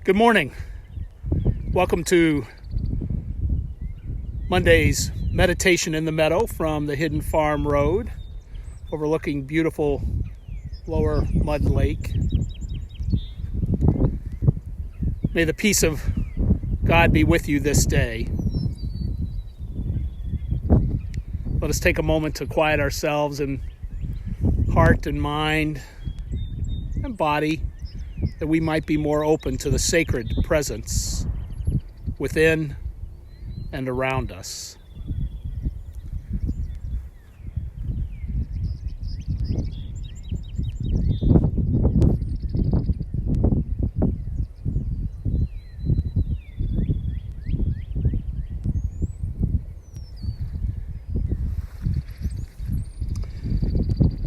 Good morning. Welcome to Monday's meditation in the meadow from the Hidden Farm Road, overlooking beautiful lower Mud Lake. May the peace of God be with you this day. Let us take a moment to quiet ourselves in heart and mind and body, that we might be more open to the sacred presence within and around us.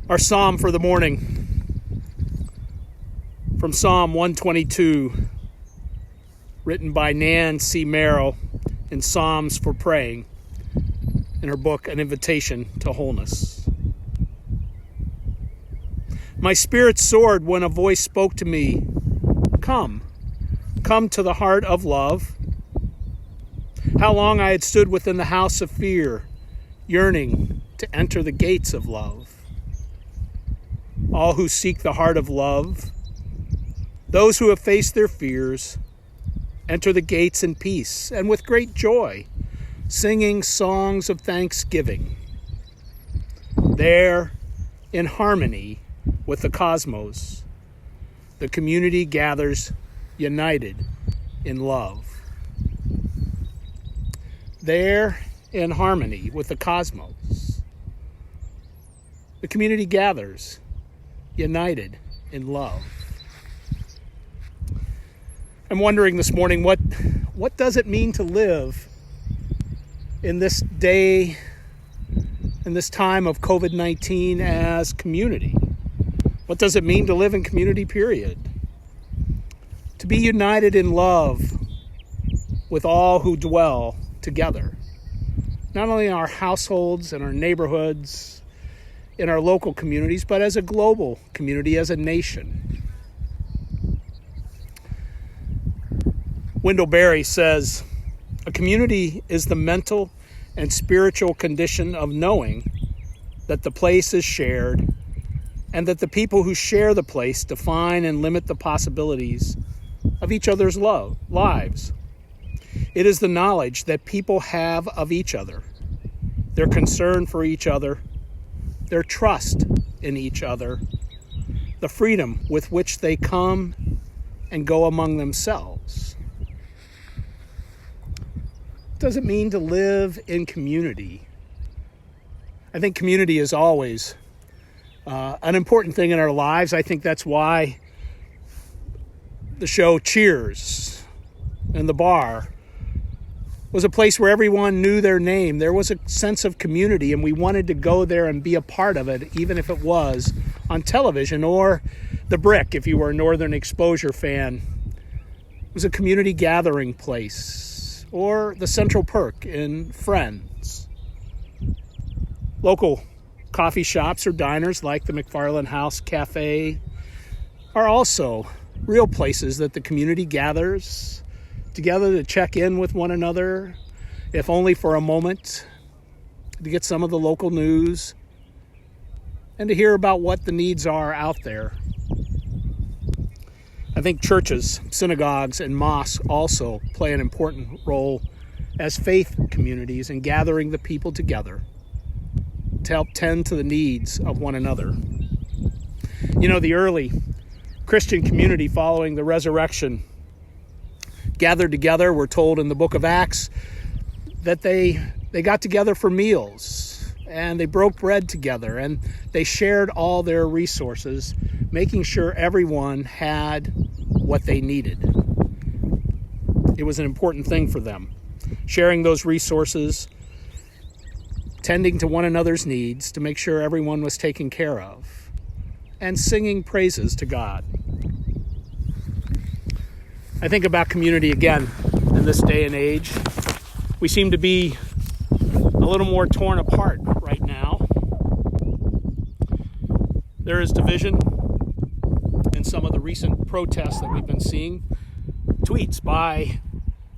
Our psalm for the morning, from Psalm 122, written by Nan C. Merrill in Psalms for Praying, in her book, An Invitation to Wholeness. My spirit soared when a voice spoke to me, Come to the heart of love. How long I had stood within the house of fear, yearning to enter the gates of love. All who seek the heart of love, those who have faced their fears, enter the gates in peace and with great joy, singing songs of thanksgiving. There, in harmony with the cosmos, the community gathers united in love. There, in harmony with the cosmos, the community gathers united in love. I'm wondering this morning, what does it mean to live in this day, in this time of COVID-19 as community? What does it mean to live in community, period? To be united in love with all who dwell together, not only in our households and our neighborhoods, in our local communities, but as a global community, as a nation. Wendell Berry says, a community is the mental and spiritual condition of knowing that the place is shared and that the people who share the place define and limit the possibilities of each other's lives. It is the knowledge that people have of each other, their concern for each other, their trust in each other, the freedom with which they come and go among themselves. What does it mean to live in community? I think community is always an important thing in our lives. I think that's why the show Cheers and the bar was a place where everyone knew their name. There was a sense of community, and we wanted to go there and be a part of it, even if it was on television, or The Brick, if you were a Northern Exposure fan. It was a community gathering place. Or the Central Perk in Friends. Local coffee shops or diners like the McFarland House Cafe are also real places that the community gathers together to check in with one another, if only for a moment, to get some of the local news and to hear about what the needs are out there. I think churches, synagogues, and mosques also play an important role as faith communities in gathering the people together to help tend to the needs of one another. You know, the early Christian community following the resurrection gathered together. We're told in the book of Acts that they got together for meals and they broke bread together and they shared all their resources, making sure everyone had what they needed. It was an important thing for them, sharing those resources, tending to one another's needs to make sure everyone was taken care of, and singing praises to God. I think about community again in this day and age. We seem to be a little more torn apart right now. There is division in some of the recent protests that we've been seeing. tweets by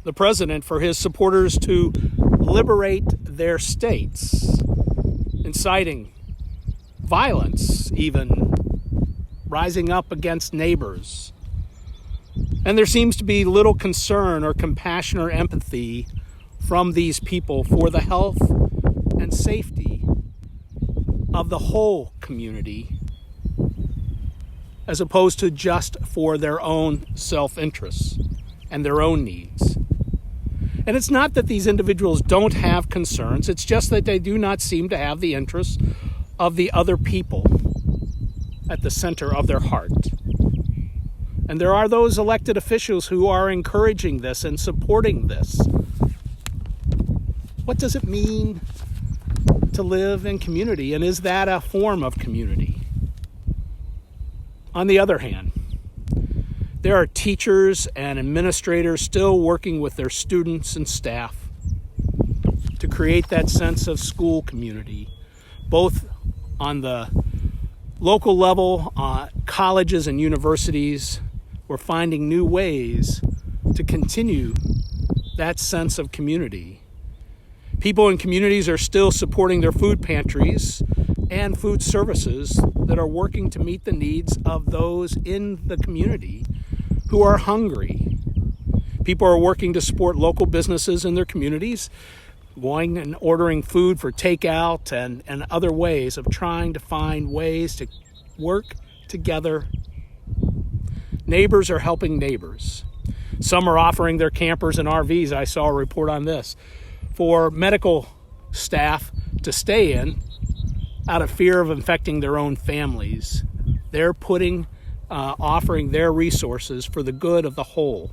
the president for his supporters to liberate their states, inciting violence, even rising up against neighbors. And there seems to be little concern or compassion or empathy from these people for the health and safety of the whole community, as opposed to just for their own self-interests and their own needs. And it's not that these individuals don't have concerns, it's just that they do not seem to have the interests of the other people at the center of their heart. And there are those elected officials who are encouraging this and supporting this. What does it mean to live in community, and is that a form of community? On the other hand, there are teachers and administrators still working with their students and staff to create that sense of school community, both on the local level, colleges and universities. We're finding new ways to continue that sense of community. People in communities are still supporting their food pantries and food services that are working to meet the needs of those in the community who are hungry. People are working to support local businesses in their communities, going and ordering food for takeout and other ways of trying to find ways to work together. Neighbors are helping neighbors. Some are offering their campers and RVs. I saw a report on this for medical staff to stay in out of fear of infecting their own families. They're offering their resources for the good of the whole.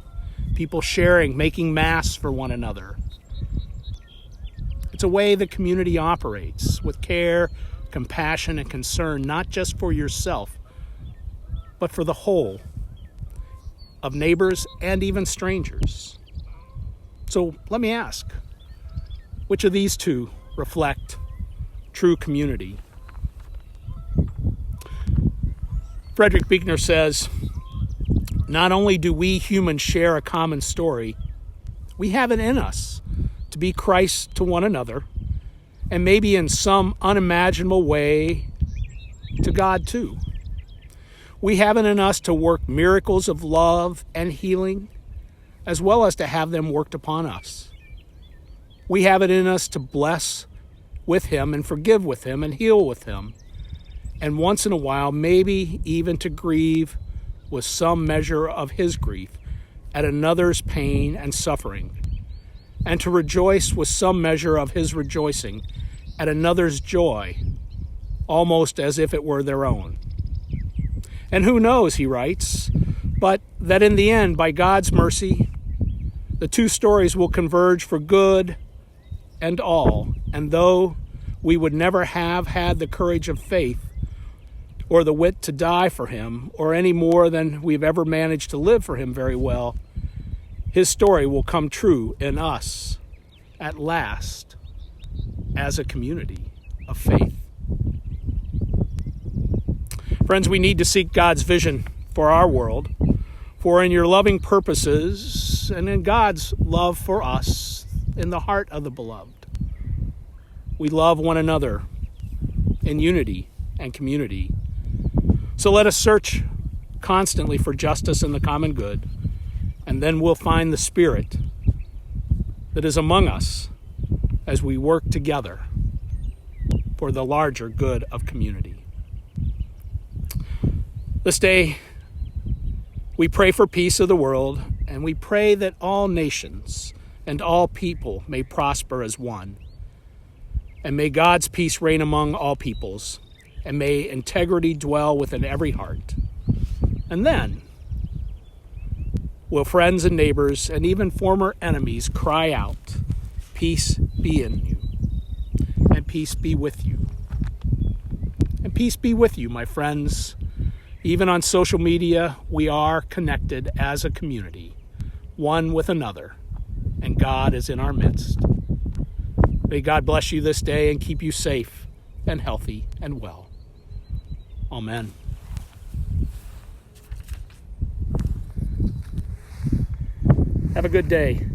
People sharing, making masks for one another. It's a way the community operates with care, compassion, and concern, not just for yourself, but for the whole of neighbors and even strangers. So let me ask, which of these two reflect true community? Frederick Buechner says, not only do we humans share a common story, we have it in us to be Christ to one another, and maybe in some unimaginable way to God too. We have it in us to work miracles of love and healing, as well as to have them worked upon us. We have it in us to bless with Him and forgive with Him and heal with Him, and once in a while, maybe even to grieve with some measure of His grief at another's pain and suffering, and to rejoice with some measure of His rejoicing at another's joy, almost as if it were their own. And who knows, he writes, but that in the end, by God's mercy, the two stories will converge for good and all. And though we would never have had the courage of faith or the wit to die for Him, or any more than we've ever managed to live for Him very well, His story will come true in us at last as a community of faith. Friends, we need to seek God's vision for our world, for in your loving purposes and in God's love for us, in the heart of the beloved, we love one another in unity and community. So let us search constantly for justice and the common good, and then we'll find the Spirit that is among us as we work together for the larger good of community. This day, we pray for peace of the world, and we pray that all nations and all people may prosper as one. And may God's peace reign among all peoples, and may integrity dwell within every heart. And then will friends and neighbors and even former enemies cry out, "Peace be in you, and peace be with you." And peace be with you, my friends. Even on social media, we are connected as a community, one with another, and God is in our midst. May God bless you this day and keep you safe and healthy and well. Amen. Have a good day.